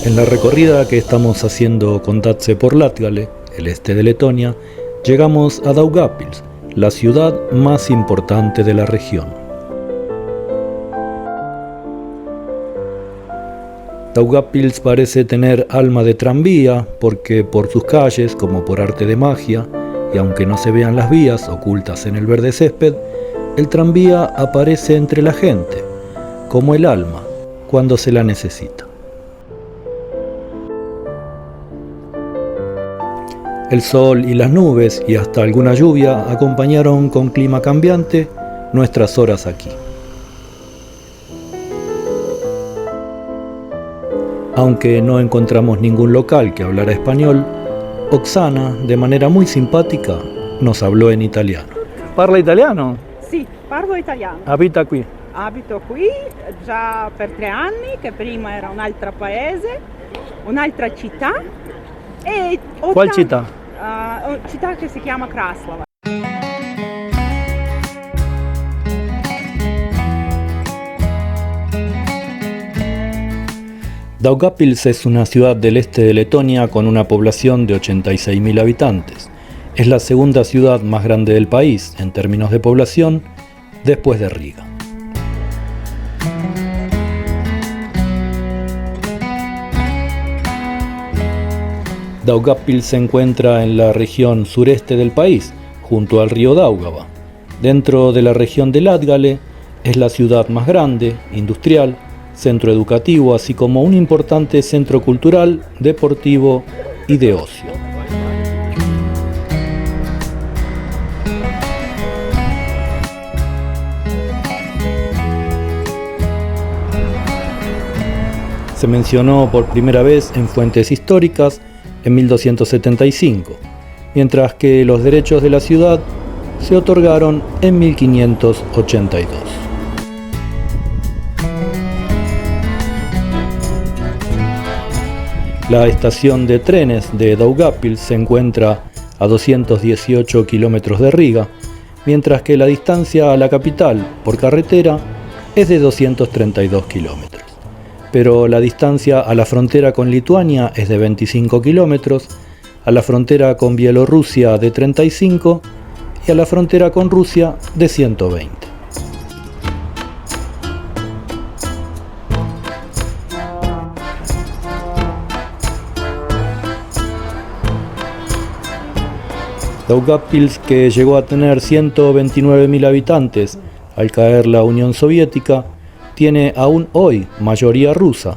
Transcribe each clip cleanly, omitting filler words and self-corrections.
En la recorrida que estamos haciendo con Datse por Latgale, el este de Letonia, llegamos a Daugavpils, la ciudad más importante de la región. Daugavpils parece tener alma de tranvía porque por sus calles, como por arte de magia, y aunque no se vean las vías ocultas en el verde césped, el tranvía aparece entre la gente, como el alma, cuando se la necesita. El sol y las nubes y hasta alguna lluvia acompañaron con clima cambiante nuestras horas aquí. Aunque no encontramos ningún local que hablara español, Oksana, de manera muy simpática, nos habló en italiano. ¿Parla italiano? Sì, parlo italiano. Abita qui? Abito qui già per 3 anni, che prima era un altro paese, un'altra città. E Qual città? Città che si chiama Kraslava. Daugavpils es una ciudad del este de Letonia con una población de 86.000 habitantes. Es la segunda ciudad más grande del país en términos de población, después de Riga. Daugavpils se encuentra en la región sureste del país, junto al río Daugava. Dentro de la región de Latgale es la ciudad más grande, industrial, centro educativo, así como un importante centro cultural, deportivo y de ocio. Se mencionó por primera vez en fuentes históricas en 1275, mientras que los derechos de la ciudad se otorgaron en 1582. La estación de trenes de Daugavpils se encuentra a 218 kilómetros de Riga, mientras que la distancia a la capital por carretera es de 232 kilómetros. Pero la distancia a la frontera con Lituania es de 25 kilómetros, a la frontera con Bielorrusia de 35 y a la frontera con Rusia de 120. Daugavpils, que llegó a tener 129.000 habitantes al caer la Unión Soviética, tiene aún hoy mayoría rusa,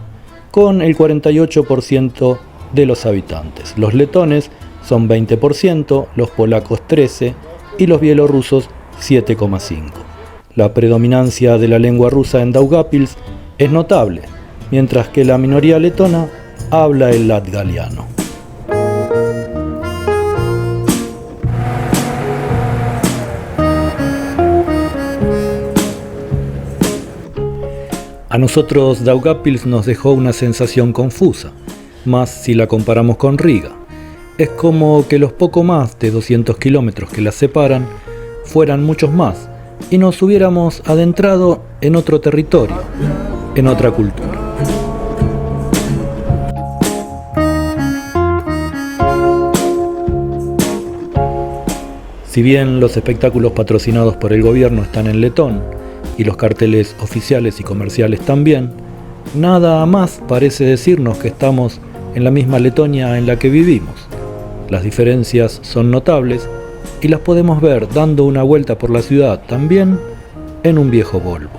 con el 48% de los habitantes. Los letones son 20%, los polacos 13% y los bielorrusos 7,5%. La predominancia de la lengua rusa en Daugavpils es notable, mientras que la minoría letona habla el latgaliano. A nosotros Daugavpils nos dejó una sensación confusa, más si la comparamos con Riga. Es como que los poco más de 200 kilómetros que la separan fueran muchos más y nos hubiéramos adentrado en otro territorio, en otra cultura. Si bien los espectáculos patrocinados por el gobierno están en letón, y los carteles oficiales y comerciales también, nada más parece decirnos que estamos en la misma Letonia en la que vivimos. Las diferencias son notables y las podemos ver dando una vuelta por la ciudad también en un viejo Volvo.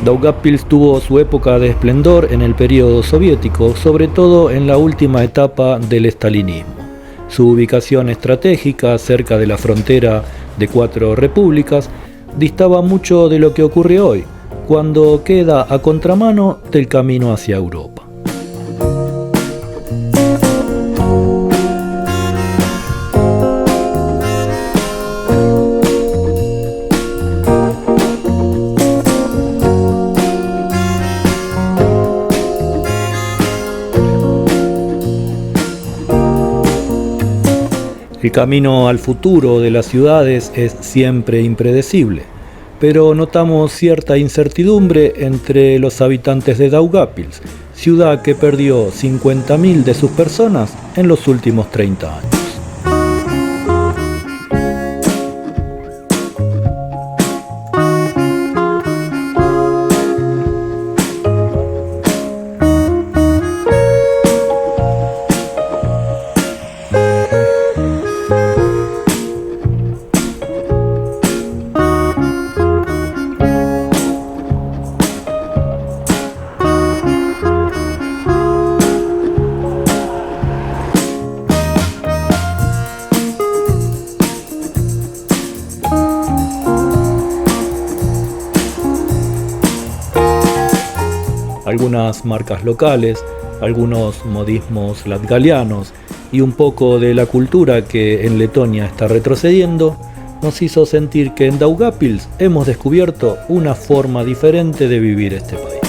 Daugavpils tuvo su época de esplendor en el período soviético, sobre todo en la última etapa del estalinismo. Su ubicación estratégica cerca de la frontera de 4 repúblicas distaba mucho de lo que ocurre hoy, cuando queda a contramano del camino hacia Europa. El camino al futuro de las ciudades es siempre impredecible, pero notamos cierta incertidumbre entre los habitantes de Daugavpils, ciudad que perdió 50.000 de sus personas en los últimos 30 años. Algunas marcas locales, algunos modismos latgalianos y un poco de la cultura que en Letonia está retrocediendo, nos hizo sentir que en Daugavpils hemos descubierto una forma diferente de vivir este país.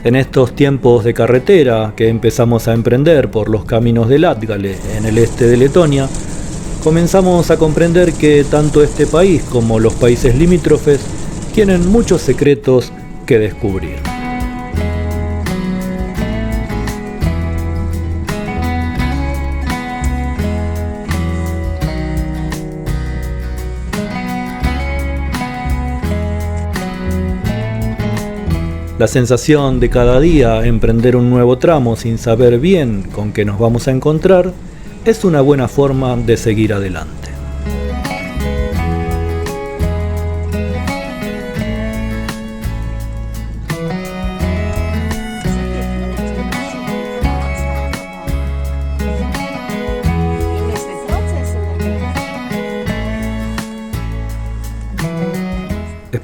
En estos tiempos de carretera que empezamos a emprender por los caminos de Latgale en el este de Letonia, comenzamos a comprender que tanto este país como los países limítrofes tienen muchos secretos que descubrir. La sensación de cada día emprender un nuevo tramo sin saber bien con qué nos vamos a encontrar es una buena forma de seguir adelante.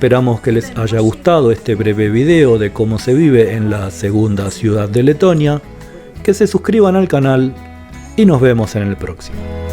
Esperamos que les haya gustado este breve video de cómo se vive en la segunda ciudad de Letonia, que se suscriban al canal y nos vemos en el próximo.